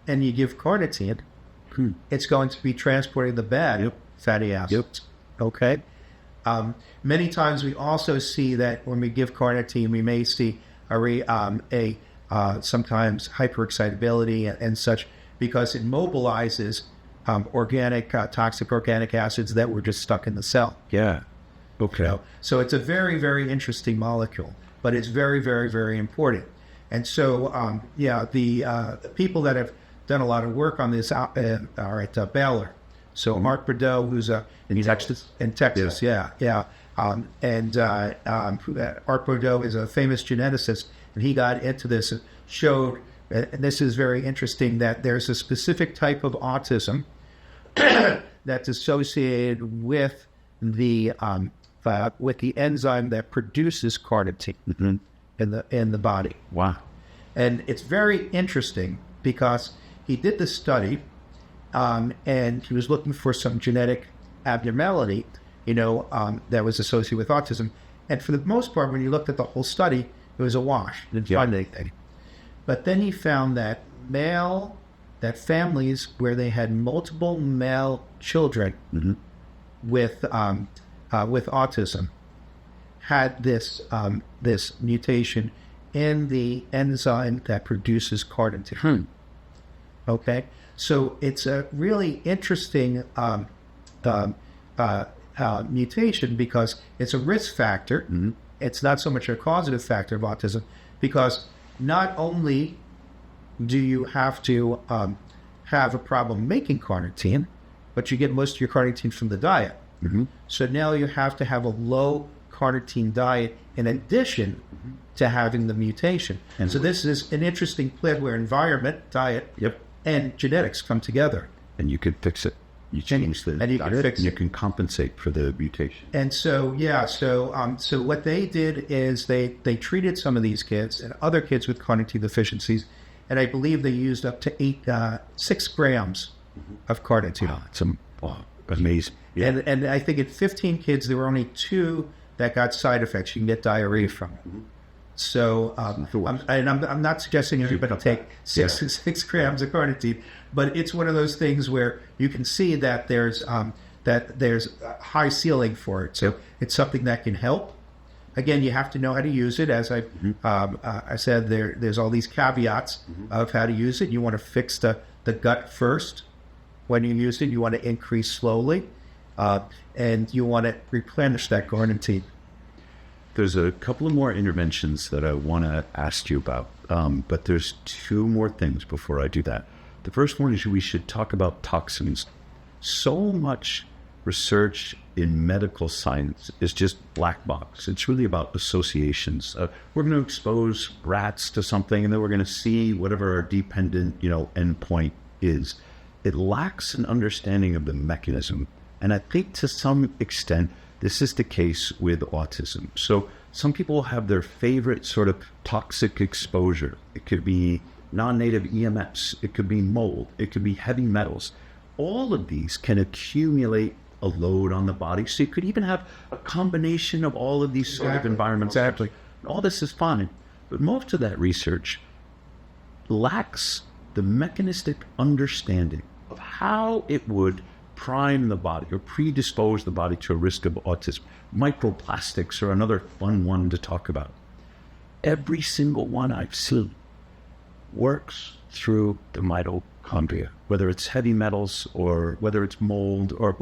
and you give carnitine, it's going to be transporting the bad fatty acids. Yep. Okay. Many times we also see that when we give carnitine, we may see sometimes hyperexcitability and such because it mobilizes toxic organic acids that were just stuck in the cell. Yeah. Okay. So it's a very, very interesting molecule, but it's very, very, very important. And so, the people that have done a lot of work on this are at Baylor. So Mark Bordeaux, who's in Texas? In Texas, yeah. Art Bordeaux is a famous geneticist, and he got into this and showed, and this is very interesting, that there's a specific type of autism that's associated with the enzyme that produces carnitine mm-hmm. in the body. Wow. And it's very interesting because he did this study, and he was looking for some genetic abnormality, that was associated with autism. And for the most part, when you looked at the whole study, it was a wash. Didn't find anything. But then he found that male that families where they had multiple male children with autism had this mutation in the enzyme that produces carnitine. Okay, so it's a really interesting mutation because it's a risk factor. It's not so much a causative factor of autism, because not only do you have to have a problem making carnitine, but you get most of your carnitine from the diet. So now you have to have a low carnitine diet in addition to having the mutation. And so this is an interesting play where environment, diet, and genetics come together. And you could fix it. You change the and you diet, can fix and you it. can compensate for the mutation. And so, so what they did is they treated some of these kids and other kids with carnitine deficiencies, and I believe they used up to 6 grams of carnitine. Wow, it's amazing. Yeah. And I think in 15 kids, there were only 2 that got side effects. You can get diarrhea from it. So, I'm not suggesting everybody take 6 grams of carnitine, but it's one of those things where you can see that there's a high ceiling for it. So it's something that can help. Again, you have to know how to use it. As I said, there's all these caveats of how to use it. You want to fix the gut first when you use it. You want to increase slowly, and you want to replenish that carnitine. There's a couple of more interventions that I want to ask you about, but there's 2 more things before I do that. The first one is we should talk about toxins. So much research in medical science is just black box. It's really about associations. We're going to expose rats to something, and then we're going to see whatever our dependent, endpoint is. It lacks an understanding of the mechanism, and I think to some extent this is the case with autism. So some people have their favorite sort of toxic exposure. It could be non-native EMFs, it could be mold, it could be heavy metals. All of these can accumulate a load on the body. So you could even have a combination of all of these sort of environments. Exactly. All this is fine, but most of that research lacks the mechanistic understanding of how it would prime the body or predispose the body to a risk of autism. Microplastics are another fun one to talk about. Every single one I've seen works through the mitochondria, whether it's heavy metals or whether it's mold or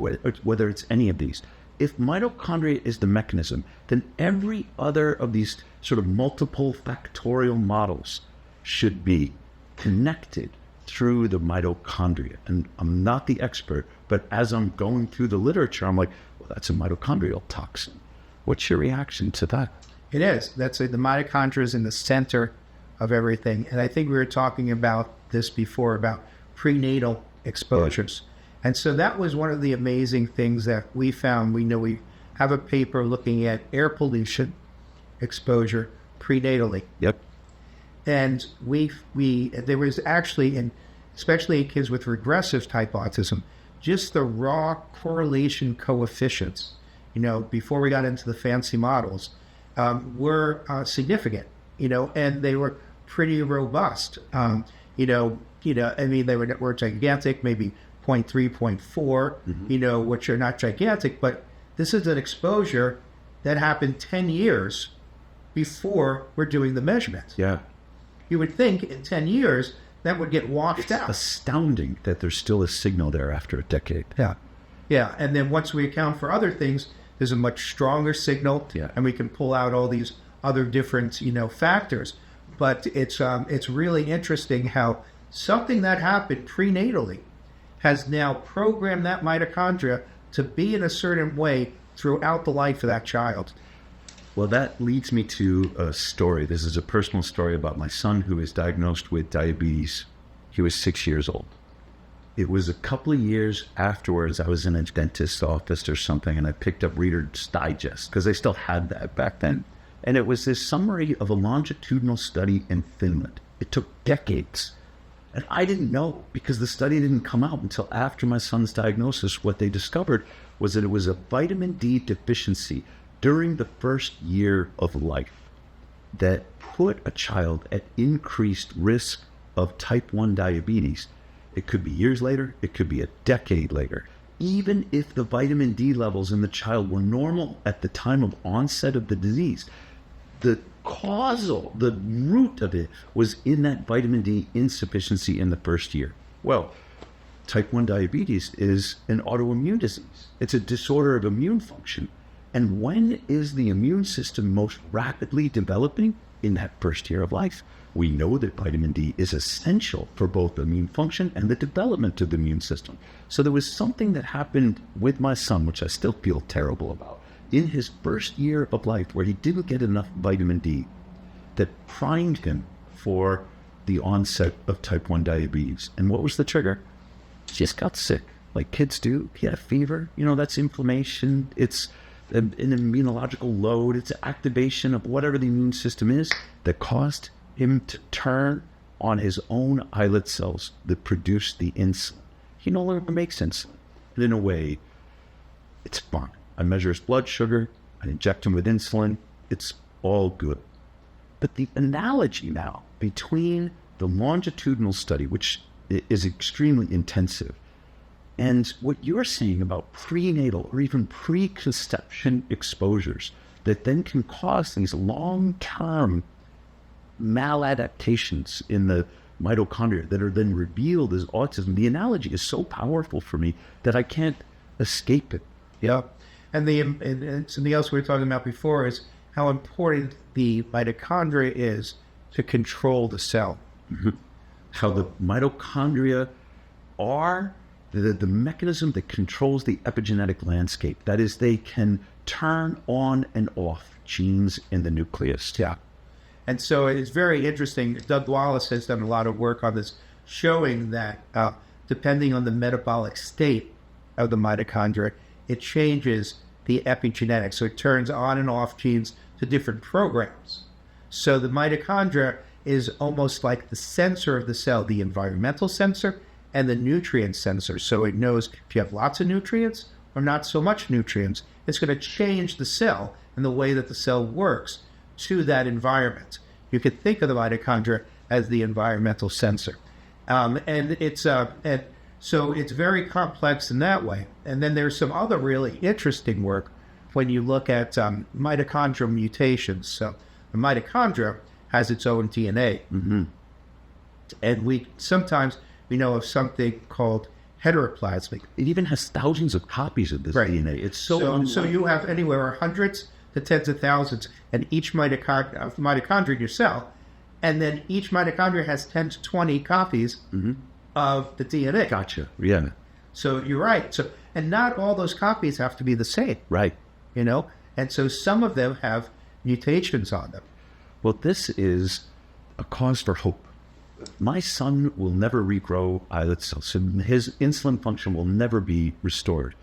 whether it's any of these. If mitochondria is the mechanism, then every other of these sort of multiple factorial models should be connected through the mitochondria. And I'm not the expert, but as I'm going through the literature, I'm like, well, that's a mitochondrial toxin. What's your reaction to that? It is. That's the mitochondria is in the center of everything. And I think we were talking about this before, about prenatal exposures. Yeah. And so that was one of the amazing things that we found. We have a paper looking at air pollution exposure prenatally. Yep. And there was actually, especially in kids with regressive type autism, just the raw correlation coefficients, before we got into the fancy models, were significant, and they were pretty robust. They were gigantic, maybe 0.3, 0.4, which are not gigantic, but this is an exposure that happened 10 years before we're doing the measurements. Yeah. You would think in 10 years that would get washed out. It's astounding that there's still a signal there after a decade. Yeah. And then once we account for other things, there's a much stronger signal, and we can pull out all these other different, factors. But it's really interesting how something that happened prenatally has now programmed that mitochondria to be in a certain way throughout the life of that child. Well, that leads me to a story. This is a personal story about my son who was diagnosed with diabetes. He was 6 years old. It was a couple of years afterwards, I was in a dentist's office or something, and I picked up Reader's Digest, because they still had that back then. And it was this summary of a longitudinal study in Finland. It took decades. And I didn't know, because the study didn't come out until after my son's diagnosis. What they discovered was that it was a vitamin D deficiency during the first year of life that put a child at increased risk of type 1 diabetes. It could be years later. It could be a decade later. Even if the vitamin D levels in the child were normal at the time of onset of the disease, the root of it was in that vitamin D insufficiency in the first year. Well, type 1 diabetes is an autoimmune disease. It's a disorder of immune function. And when is the immune system most rapidly developing? In that first year of life. We know that vitamin D is essential for both immune function and the development of the immune system. So there was something that happened with my son, which I still feel terrible about, in his first year of life where he didn't get enough vitamin D that primed him for the onset of type 1 diabetes. And what was the trigger? He just got sick, like kids do. He had a fever. That's inflammation. It's an immunological load. It's activation of whatever the immune system is that caused him to turn on his own islet cells that produce the insulin. He no longer makes insulin. And in a way, it's fine. I measure his blood sugar. I inject him with insulin. It's all good. But the analogy now between the longitudinal study, which is extremely intensive, and what you're saying about prenatal or even preconception exposures that then can cause these long-term maladaptations in the mitochondria that are then revealed as autism, the analogy is so powerful for me that I can't escape it. Yeah. And something else we were talking about before is how important the mitochondria is to control the cell. Mm-hmm. How the mitochondria are the mechanism that controls the epigenetic landscape. That is, they can turn on and off genes in the nucleus. Yeah. And so it's very interesting. Doug Wallace has done a lot of work on this, showing that depending on the metabolic state of the mitochondria, it changes the epigenetics. So it turns on and off genes to different programs. So the mitochondria is almost like the sensor of the cell, the environmental sensor and the nutrient sensor. So it knows if you have lots of nutrients or not so much nutrients. It's going to change the cell and the way that the cell works to that environment. You could think of the mitochondria as the environmental sensor. So it's very complex in that way. And then there's some other really interesting work when you look at mitochondrial mutations. So the mitochondria has its own DNA. Mm-hmm. And we know of something called heteroplasmic. It even has thousands of copies of this DNA. It's so you have anywhere hundreds to tens of thousands, and each mitochondria in your cell, and then each mitochondria has 10 to 20 copies of the DNA. Gotcha. Yeah. So you're right. And not all those copies have to be the same. Right. And so some of them have mutations on them. Well, this is a cause for hope. My son will never regrow islet cells, and his insulin function will never be restored.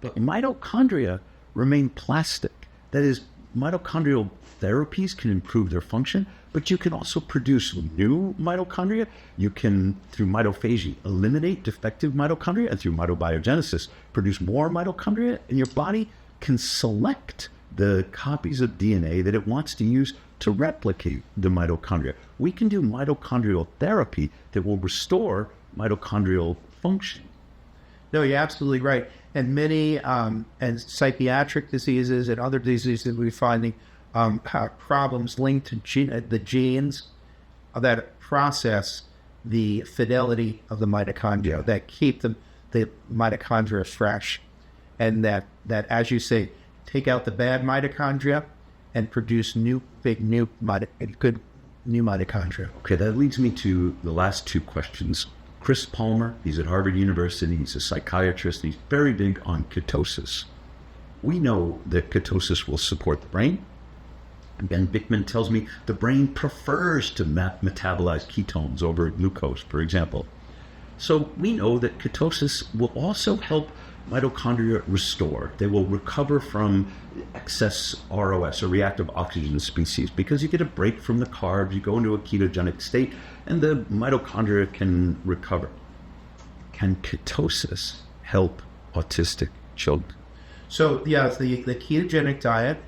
But mitochondria remain plastic. That is, mitochondrial therapies can improve their function, but you can also produce new mitochondria. You can, through mitophagy, eliminate defective mitochondria, and through mitobiogenesis, produce more mitochondria, and your body can select the copies of DNA that it wants to use to replicate the mitochondria. We can do mitochondrial therapy that will restore mitochondrial function. No, you're absolutely right. And many and psychiatric diseases and other diseases that we're finding have problems linked to the genes that process the fidelity of the mitochondria, that keep the mitochondria fresh. And that, as you say, take out the bad mitochondria and produce good new mitochondria. Okay, that leads me to the last two questions. Chris Palmer, he's at Harvard University, he's a psychiatrist, and he's very big on ketosis. We know that ketosis will support the brain. Ben Bickman tells me the brain prefers to metabolize ketones over glucose, for example. So we know that ketosis will also help mitochondria restore. They will recover from excess ROS, or reactive oxygen species, because you get a break from the carbs, you go into a ketogenic state, and the mitochondria can recover. Can ketosis help autistic children? So yes, the ketogenic diet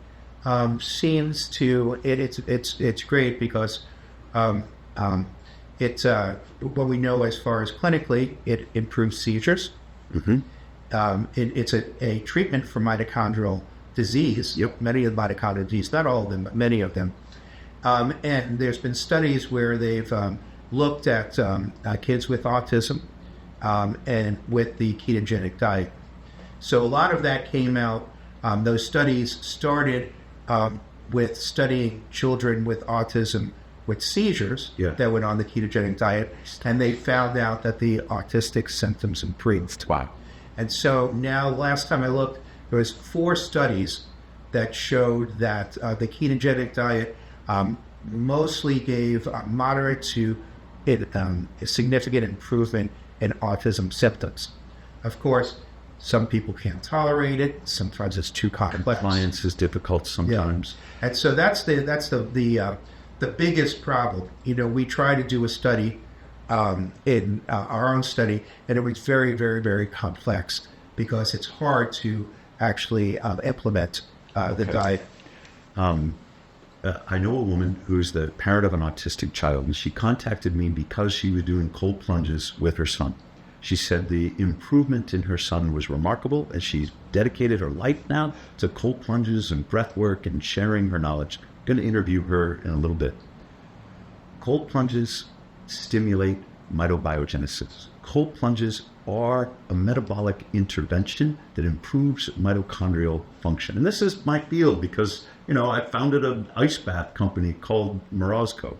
seems to it's great because what we know as far as clinically, it improves seizures. It's a treatment for mitochondrial disease. Yep. Many of the mitochondrial disease, not all of them, but many of them. And there's been studies where they've looked at kids with autism and with the ketogenic diet. So a lot of that came out. Those studies started with studying children with autism with seizures that went on the ketogenic diet, and they found out that the autistic symptoms improved. Wow. And so now, last time I looked, there was 4 studies that showed that the ketogenic diet mostly gave moderate to a significant improvement in autism symptoms. Of course, some people can't tolerate it. Sometimes it's too complex. Compliance is difficult sometimes. Yeah. And so that's the biggest problem. We try to do a study in our own study, and it was very, very, very complex because it's hard to actually implement the diet. I know a woman who's the parent of an autistic child, and she contacted me because she was doing cold plunges with her son. She said the improvement in her son was remarkable, and she's dedicated her life now to cold plunges and breath work and sharing her knowledge. I'm going to interview her in a little bit. Cold plunges stimulate mitobiogenesis. Cold plunges are a metabolic intervention that improves mitochondrial function. And this is my field because, I founded an ice bath company called Morozco.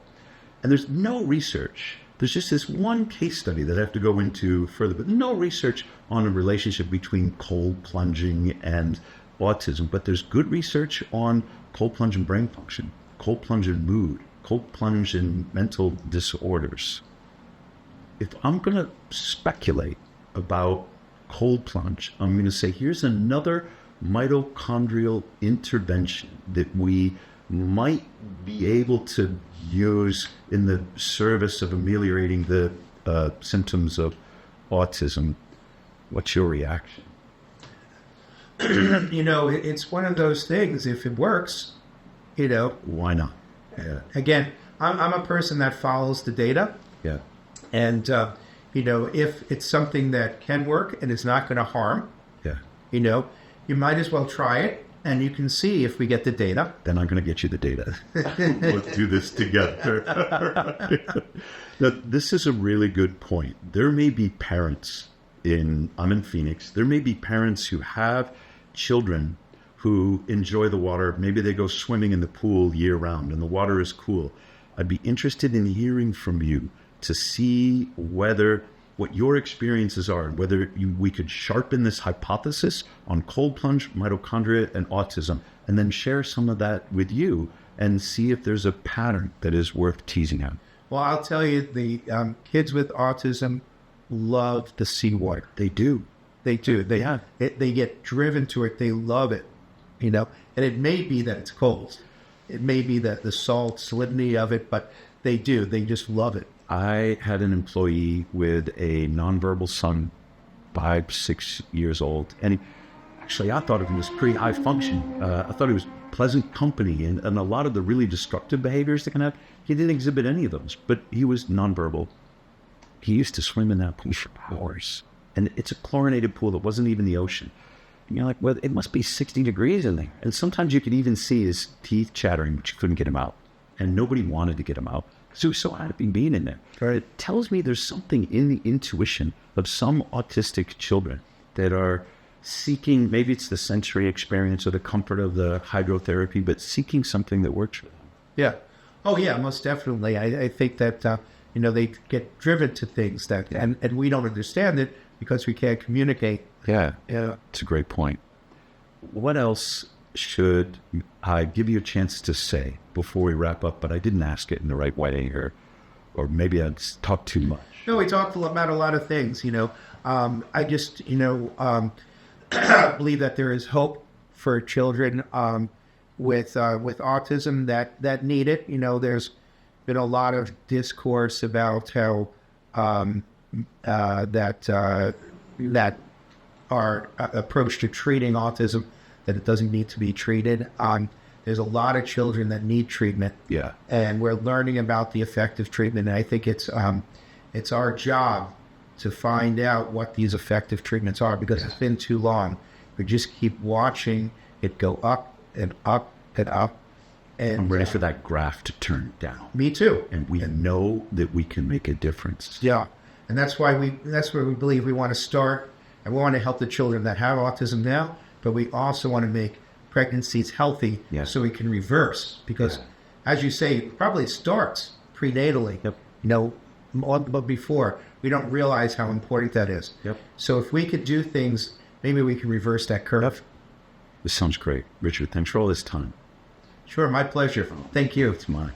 And there's no research. There's just this one case study that I have to go into further, but no research on a relationship between cold plunging and autism. But there's good research on cold plunge and brain function, cold plunge and mood, cold plunge and mental disorders. If I'm going to speculate about cold plunge, I'm going to say here's another mitochondrial intervention that we might be able to use in the service of ameliorating the symptoms of autism. What's your reaction? It's one of those things. If it works, why not? Yeah. Again, I'm a person that follows the data. Yeah. And, if it's something that can work and is not going to harm, you might as well try it, and you can see if we get the data. Then I'm going to get you the data. We'll do this together. Now, this is a really good point. There may be parents I'm in Phoenix. There may be parents who have children who enjoy the water. Maybe they go swimming in the pool year round and the water is cool. I'd be interested in hearing from you to see what your experiences are and whether we could sharpen this hypothesis on cold plunge, mitochondria, and autism, and then share some of that with you and see if there's a pattern that is worth teasing out. Well, I'll tell you, the kids with autism love the seawater. They do. They do. They get driven to it. They love it, And it may be that it's cold. It may be that the salt salinity of it, but they do. They just love it. I had an employee with a nonverbal son, 5, 6 years old. And actually, I thought of him as pretty high function. I thought he was pleasant company. And a lot of the really destructive behaviors they can have, he didn't exhibit any of those. But he was nonverbal. He used to swim in that pool for hours. And it's a chlorinated pool that wasn't even the ocean. And you're like, well, it must be 60 degrees in there. And sometimes you could even see his teeth chattering, but you couldn't get him out. And nobody wanted to get him out. So he was so happy being in there. Right. It tells me there's something in the intuition of some autistic children that are seeking, maybe it's the sensory experience or the comfort of the hydrotherapy, but seeking something that works for them. Yeah. Oh, yeah, most definitely. I think that, they get driven to things that, and we don't understand it because we can't communicate. Yeah. It's a great point. What else should I give you a chance to say before we wrap up, but I didn't ask it in the right way or maybe I talked too much. No, we talked about a lot of things, I just, believe that there is hope for children with autism that need it. There's been a lot of discourse about how that our approach to treating autism, that it doesn't need to be treated. there's a lot of children that need treatment. Yeah. And we're learning about the effective treatment. And I think it's our job to find out what these effective treatments are, because it's been too long. We just keep watching it go up and up and up. And I'm ready for that graph to turn down. Me too. And we know that we can make a difference. Yeah. And that's where we believe we want to start. And we want to help the children that have autism now, but we also want to make pregnancies healthy, so we can reverse. Because, as you say, it probably starts prenatally. Yep. But before, we don't realize how important that is. Yep. So if we could do things, maybe we can reverse that curve. This sounds great. Richard, thanks for all this time. Sure, my pleasure. Thank you. It's mine.